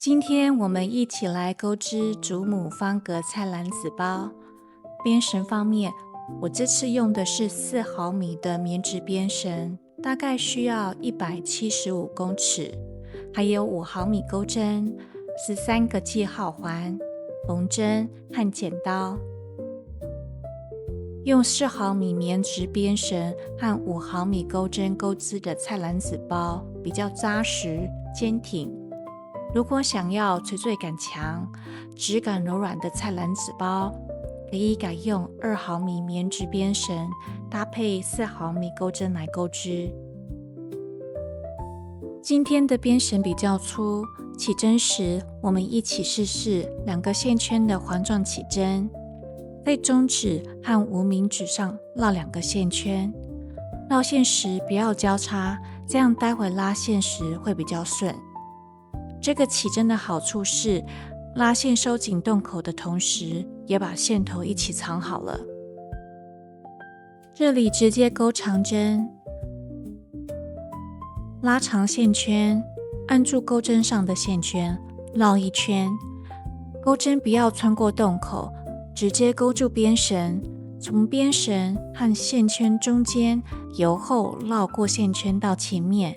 今天我们一起来钩织祖母方格菜篮子包。编绳方面，我这次用的是4毫米的棉质编绳，大概需要175公尺，还有5毫米钩针、13个记号环、缝针和剪刀。用4毫米棉质编绳和5毫米钩针钩织的菜篮子包比较扎实坚挺。如果想要垂坠感强、质感柔软的菜篮子包，可以改用2毫米棉质编绳搭配4毫米钩针来钩织。今天的编绳比较粗，起针时我们一起试试2个线圈的环状起针，在中指和无名指上绕2个线圈，绕线时不要交叉，这样待会拉线时会比较顺。这个起针的好处是，拉线收紧洞口的同时，也把线头一起藏好了。这里直接钩长针，拉长线圈，按住钩针上的线圈，绕一圈。钩针不要穿过洞口，直接勾住编绳，从编绳和线圈中间由后绕过线圈到前面。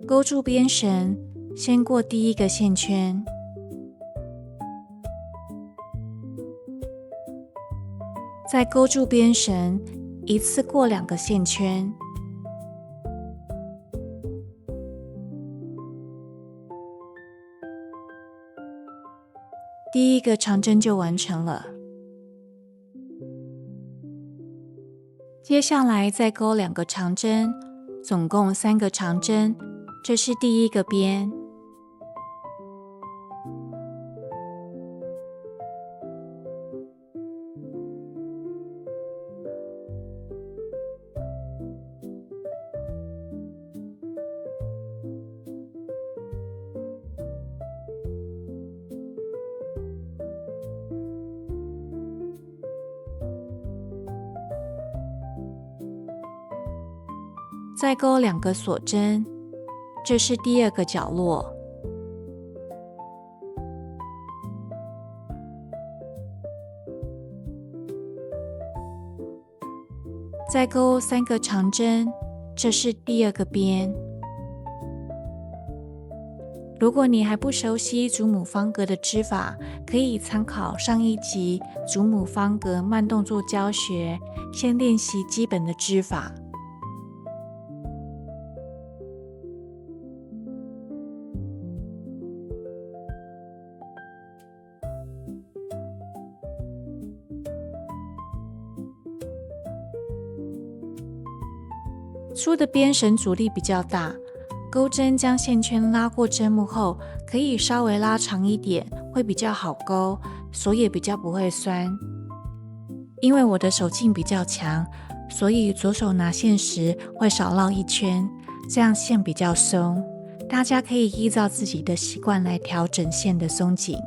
勾住编绳，先过第一个线圈，再勾住编绳，一次过2个线圈。第一个长针就完成了。接下来再钩2个长针，总共3个长针。这是第一个边，再钩2个锁针。这是第2个角落，再钩3个长针，这是第2个边。如果你还不熟悉祖母方格的织法，可以参考上一集祖母方格慢动作教学，先练习基本的织法。粗的编绳阻力比较大，钩针将线圈拉过针目后，可以稍微拉长一点，会比较好钩，手也比较不会酸。因为我的手劲比较强，所以左手拿线时会少绕一圈，这样线比较松。大家可以依照自己的习惯来调整线的松紧。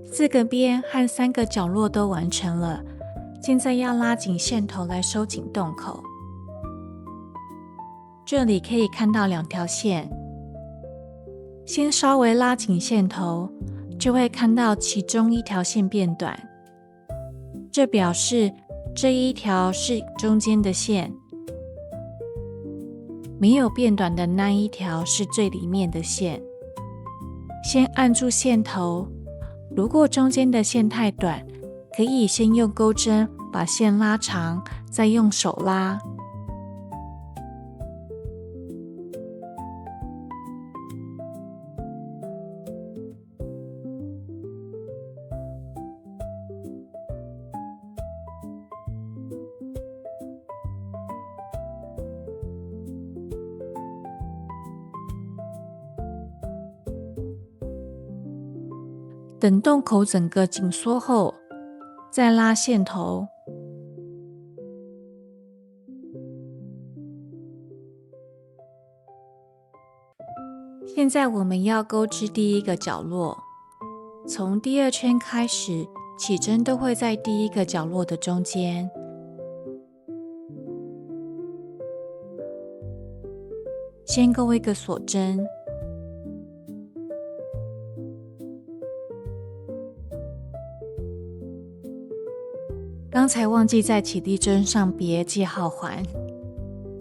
4个边和3个角落都完成了，现在要拉紧线头来收紧洞口。这里可以看到2条线，先稍微拉紧线头，就会看到其中一条线变短，这表示这一条是中间的线，没有变短的那一条是最里面的线。先按住线头，如果中间的线太短，可以先用钩针把线拉长，再用手拉。等洞口整个紧缩后，再拉线头。现在我们要钩织第一个角落，从第2圈开始，起针都会在第一个角落的中间。先钩一个锁针，刚才忘记在起地针上别记号环，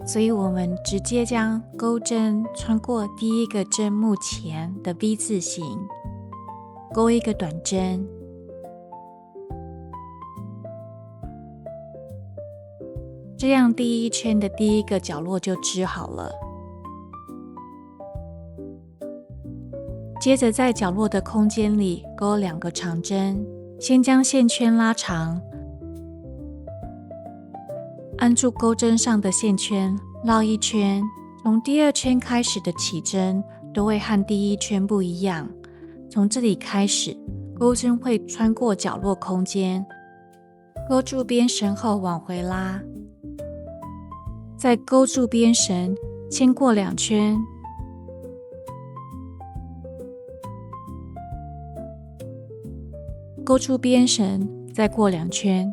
所以我们直接将钩针穿过第一个针目前的 V 字形，钩一个短针，这样第1圈的第一个角落就织好了。接着在角落的空间里钩2个长针，先将线圈拉长，按住钩针上的线圈绕1圈，从第2圈开始的起针都会和第1圈不一样。从这里开始，钩针会穿过角落空间，勾住边绳后往回拉，再勾住边绳，牵过2圈，勾住边绳，再过2圈。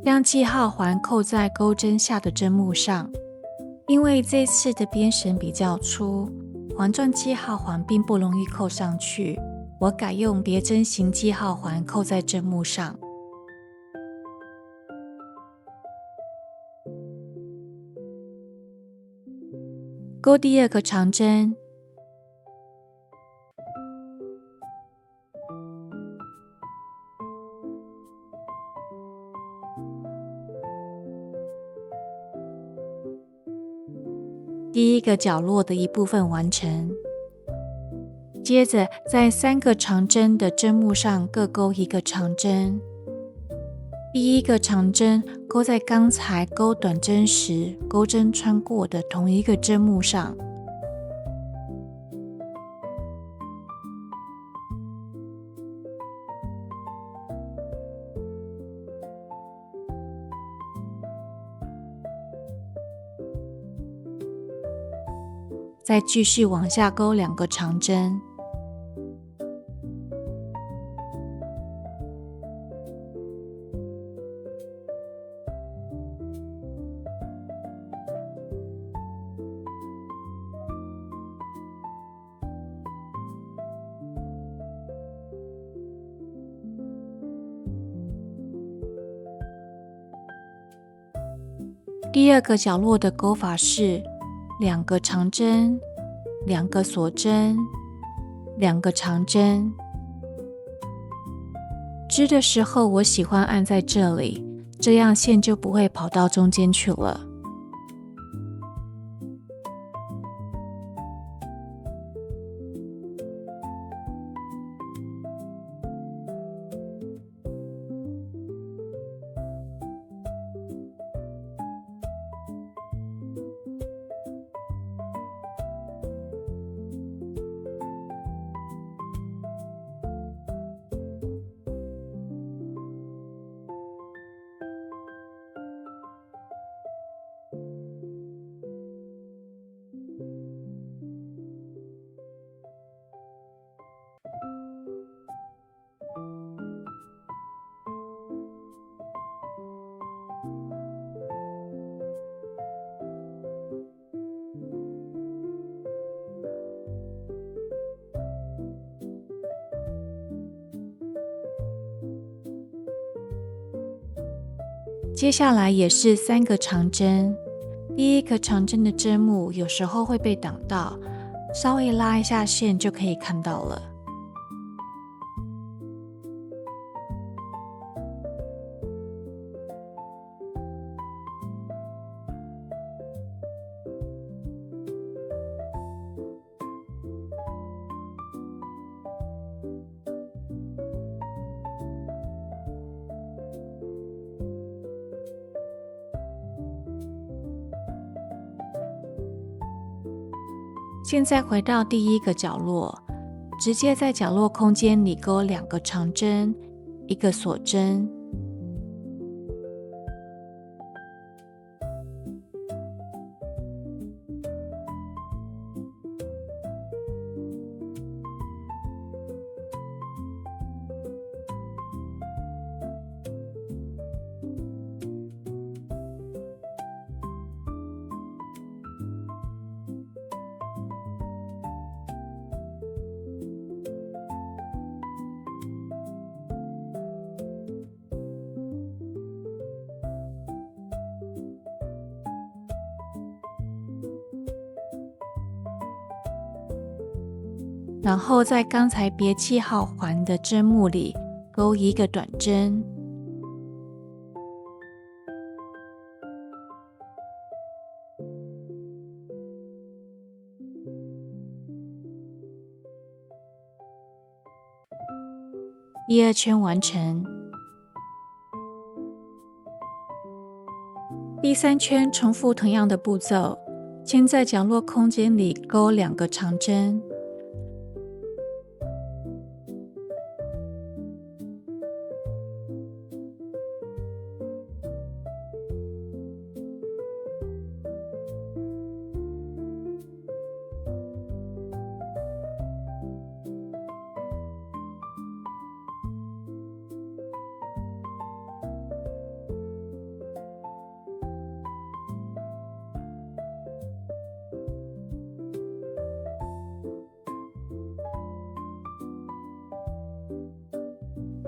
将记号环扣在钩针下的针目上，因为这次的边绳比较粗，环状记号环并不容易扣上去，我改用别针型记号环扣在针目上。钩第2个长针，第1个角落的一部分完成。接着在3个长针的针目上各钩1个长针，第1个长针钩在刚才钩短针时钩针穿过的同一个针目上，再继续往下钩2个长针。第2个角落的钩法是2个长针、2个锁针、2个长针。织的时候我喜欢按在这里，这样线就不会跑到中间去了。接下来也是3个长针，第一个长针的针目有时候会被挡到，稍微拉一下线就可以看到了。现在回到第一个角落，直接在角落空间里勾2个长针，1个锁针。然后在刚才别记号环的针目里勾1个短针，第2圈完成。第3圈重复同样的步骤，先在角落空间里勾2个长针，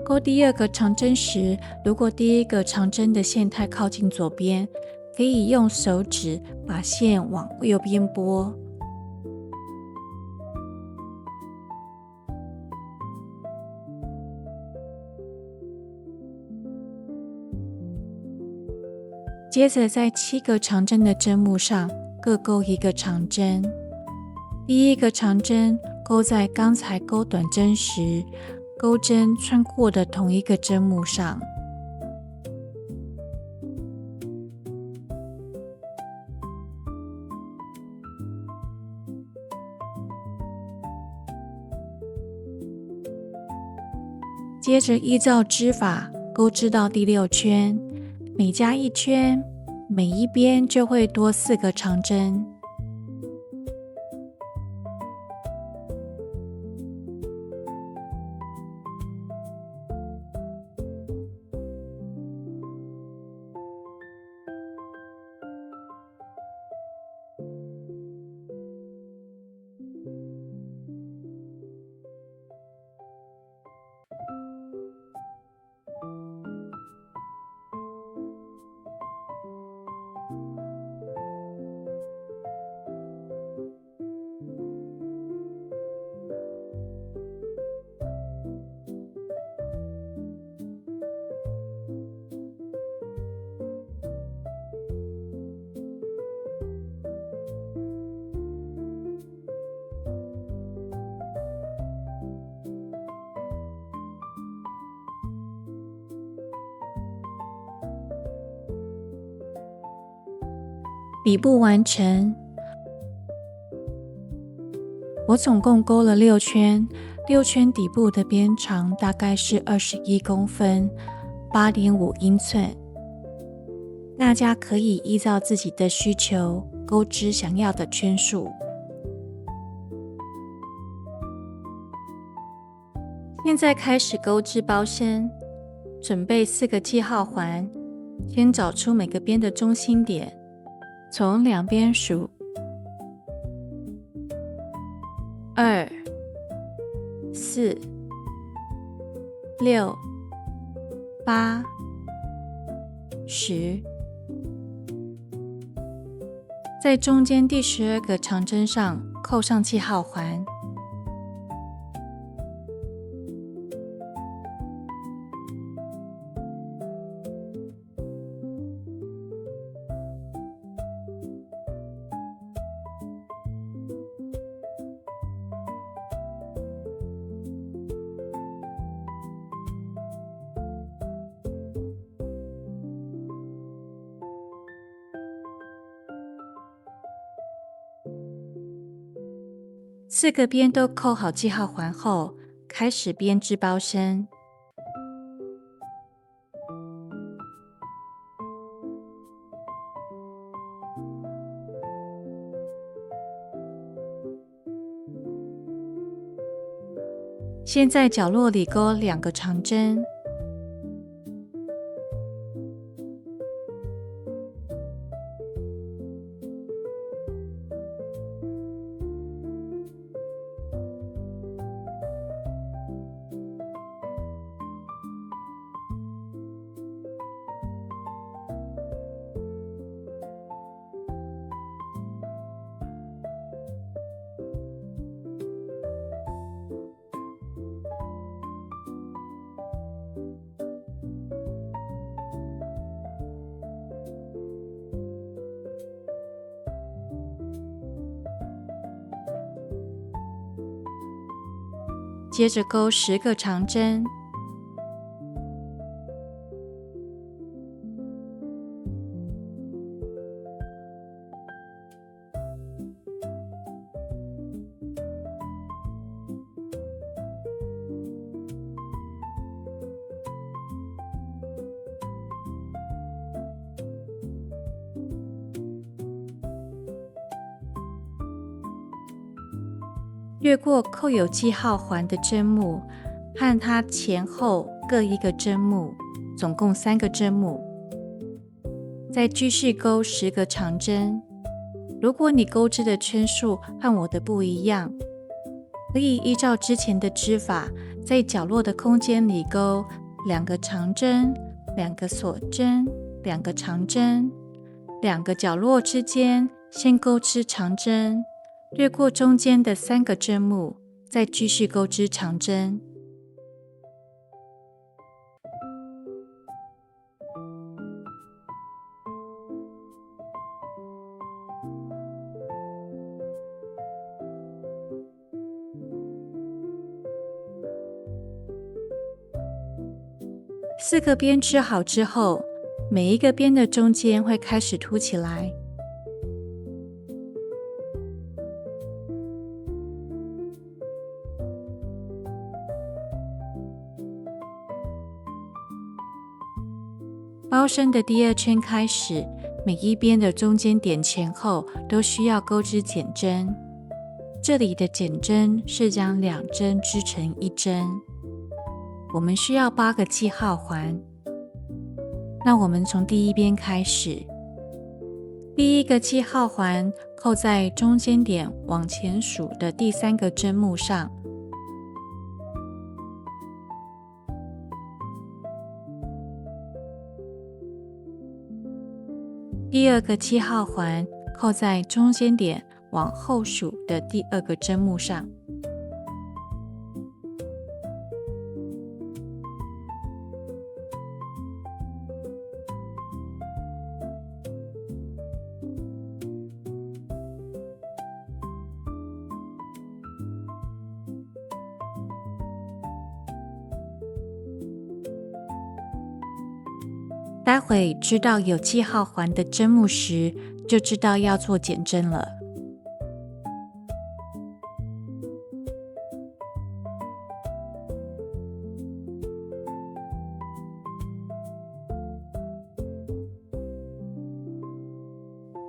勾第2个长针时，如果第1个长针的线太靠近左边，可以用手指把线往右边拨。接着在7个长针的针目上各勾1个长针，第1个长针勾在刚才勾短针时钩针穿过的同一个针目上。接着依照织法钩织到第6圈，每加1圈，每一边就会多4个长针。底部完成。我总共勾了6圈，6圈底部的边长大概是21公分，8.5英寸。大家可以依照自己的需求钩织想要的圈数。现在开始钩织包身，准备4个记号环，先找出每个边的中心点，从两边数2、4、6、8、10。在中间第12个长针上扣上记号环，4个边都扣好记号环后，开始编织包身。先在角落里钩2个长针，接着钩10个长针，越过扣有记号环的针目，和它前后各1个针目，总共3个针目。再继续钩10个长针。如果你钩织的圈数和我的不一样，可以依照之前的织法，在角落的空间里钩2个长针、2个锁针、2个长针，2个角落之间先钩织长针，略过中间的3个针目，再继续钩织长针。4个边织好之后，每一个边的中间会开始凸起来。包身的第2圈开始，每一边的中间点前后都需要钩织减针。这里的减针是将2针织成1针。我们需要8个记号环。那我们从第1边开始，第1个记号环扣在中间点往前数的第3个针目上。第2个记号环扣在中间点往后数的第2个针目上。待会织到有记号环的针目时，就知道要做减针了。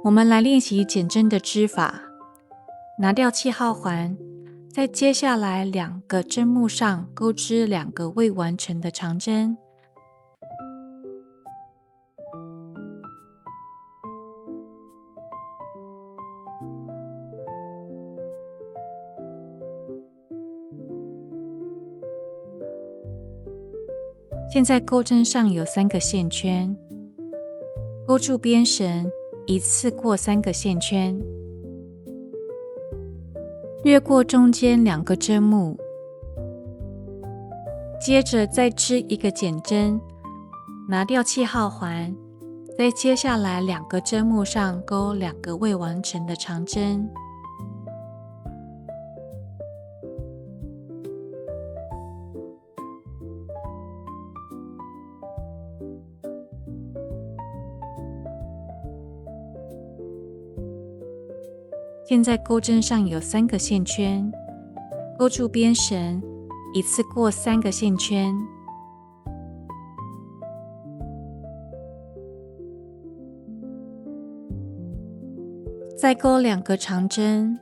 我们来练习减针的织法。拿掉记号环，在接下来2个针目上钩织2个未完成的长针。现在钩针上有3个线圈，勾住边绳，一次过3个线圈，越过中间2个针目，接着再织一个减针，拿掉记号环，在接下来2个针目上钩2个未完成的长针。现在钩针上有3个线圈，勾住边绳，一次过3个线圈，再钩2个长针，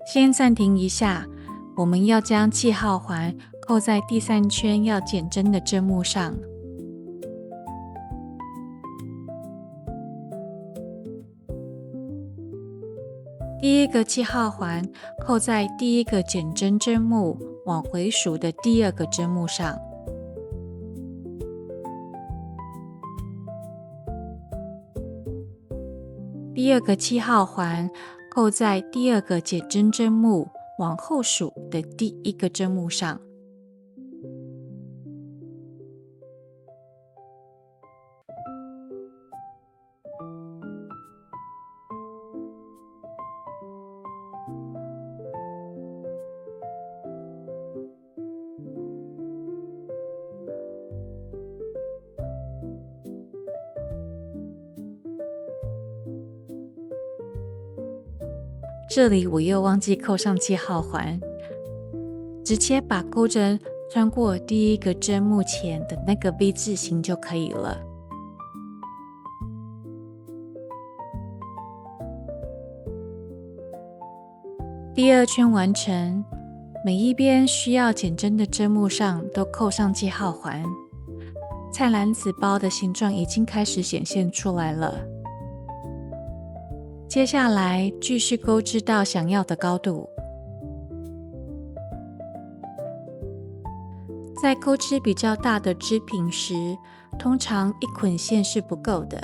先暂停一下，我们要将记号环扣在第3圈要减针的针目上。第1个记号环扣在第1个减针针目往回数的第2个针目上。第2个记号环扣在第2个减针针目往后数的第1个针目上。这里我又忘记扣上记号环，直接把钩针穿过第1个针目前的那个 V 字形就可以了。第2圈完成，每一边需要减针的针目上都扣上记号环，菜篮子包的形状已经开始显现出来了。接下来继续钩织到想要的高度。在钩织比较大的织品时，通常1捆线是不够的。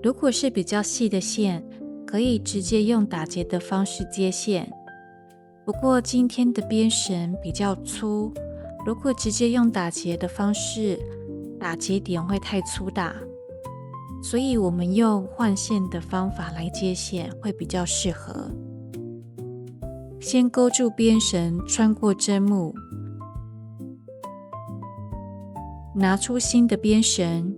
如果是比较细的线，可以直接用打结的方式接线。不过今天的边绳比较粗，如果直接用打结的方式，打结点会太粗大。所以我们用换线的方法来接线会比较适合。先勾住边绳，穿过针目，拿出新的边绳，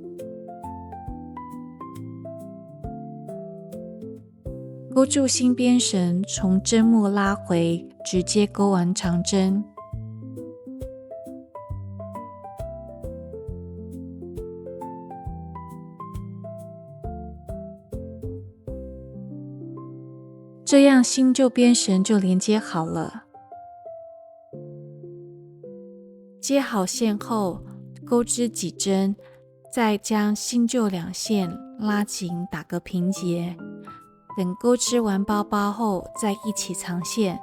勾住新边绳，从针目拉回，直接钩完长针。这样新旧边绳就连接好了。接好线后，钩织几针，再将新旧2线拉紧，打个平结。等钩织完包包后，再一起藏线。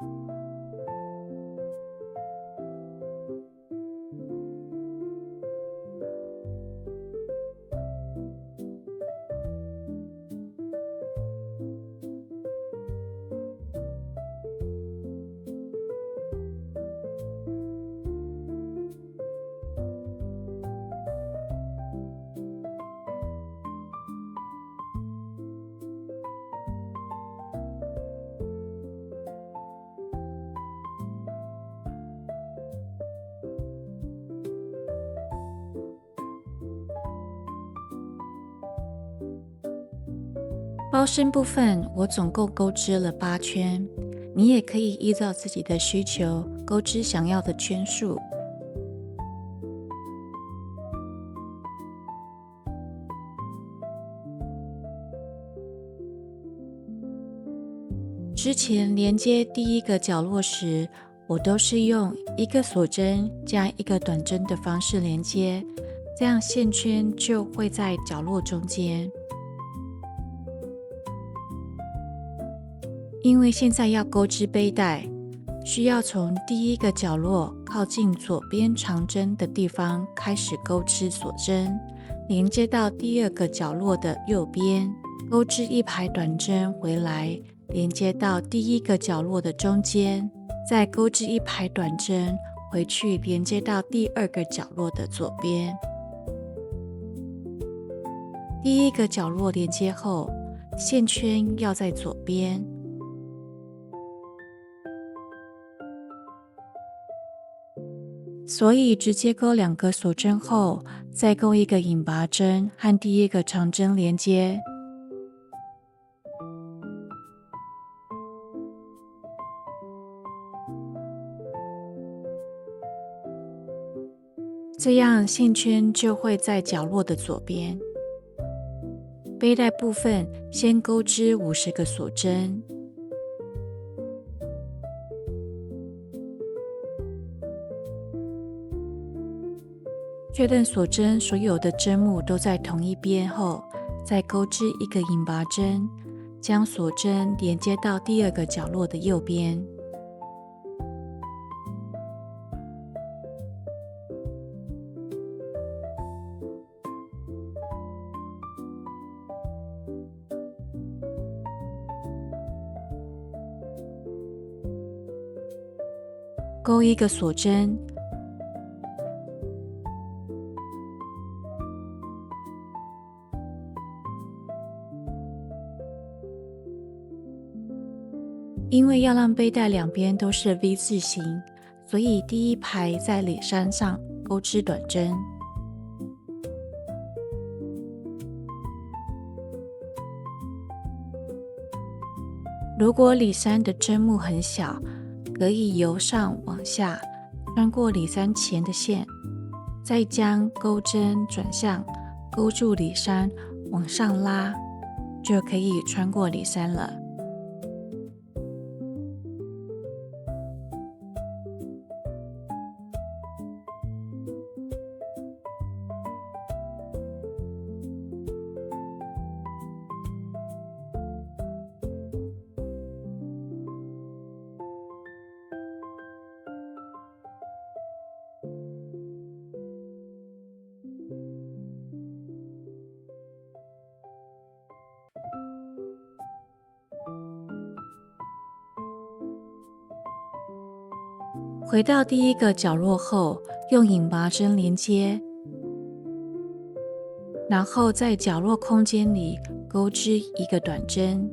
包身部分我总共钩织了8圈，你也可以依照自己的需求钩织想要的圈数。之前连接第1个角落时，我都是用1个锁针加1个短针的方式连接，这样线圈就会在角落中间。因为现在要钩织背带，需要从第一个角落靠近左边长针的地方开始钩织锁针，连接到第二个角落的右边，钩织一排短针回来，连接到第一个角落的中间，再钩织一排短针回去，连接到第二个角落的左边。第一个角落连接后，线圈要在左边，所以直接钩2个锁针后，再钩一个引拔针和第一个长针连接。这样线圈就会在角落的左边。背带部分先钩织50个锁针，确认锁针所有的针目都在同一边后，再钩织一个引拔针，将锁针连接到第二个角落的右边。钩一个锁针，因为要让背带两边都是 V 字形，所以第一排在里衫上钩织短针。如果里衫的针目很小，可以由上往下穿过里衫前的线，再将钩针转向，勾住里衫往上拉，就可以穿过里衫了。回到第一个角落后，用引拔针连接，然后在角落空间里钩织一个短针。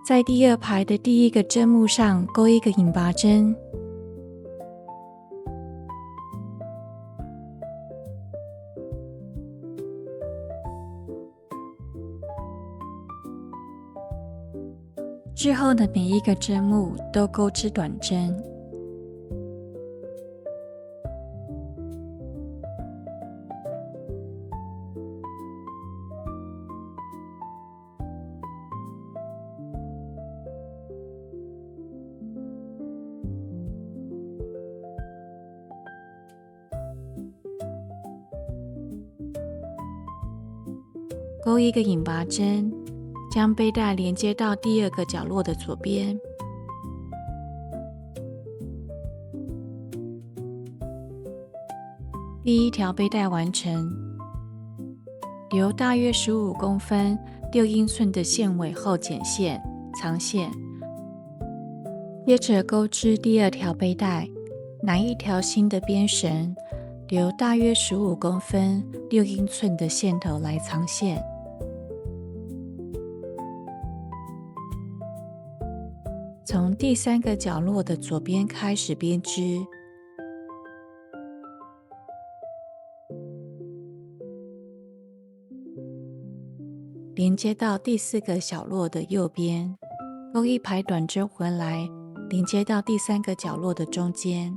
在第二排的第一个针目上钩一个引拔针，之后的每一个针目都钩织短针。钩一个引拔针，将背带连接到第二个角落的左边。第一条背带完成，留大约15公分6英寸的线尾后剪线，藏线。接着钩织第二条背带，拿一条新的编绳，留大约15公分6英寸的线头来藏线。从第三个角落的左边开始编织，连接到第四个角落的右边，钩一排短针回来，连接到第三个角落的中间，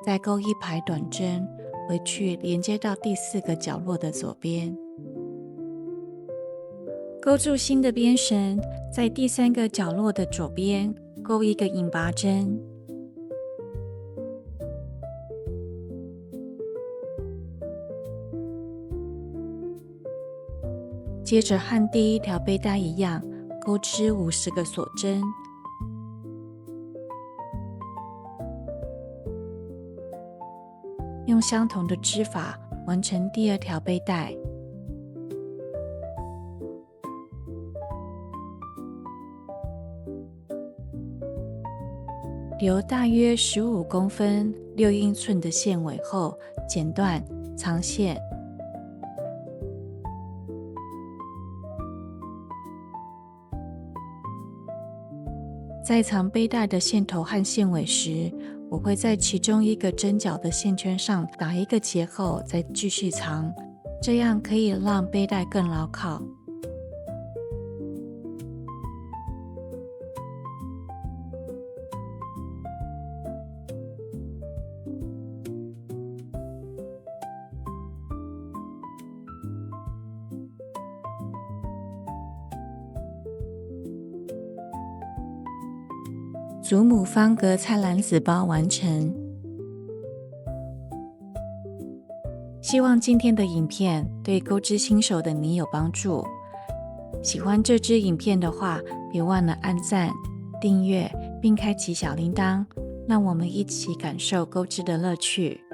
再钩一排短针回去，连接到第四个角落的左边。勾住新的编绳，在第三个角落的左边钩一个引拔针，接着和第一条背带一样，钩织50个锁针。用相同的织法完成第2条背带。留大约15公分6英寸的线尾后，剪断藏线。在藏背带的线头和线尾时，我会在其中一个针脚的线圈上打一个结后再继续藏，这样可以让背带更牢靠。祖母方格菜篮子包完成。希望今天的影片对钩织新手的你有帮助。喜欢这支影片的话，别忘了按赞、订阅并开启小铃铛，让我们一起感受钩织的乐趣。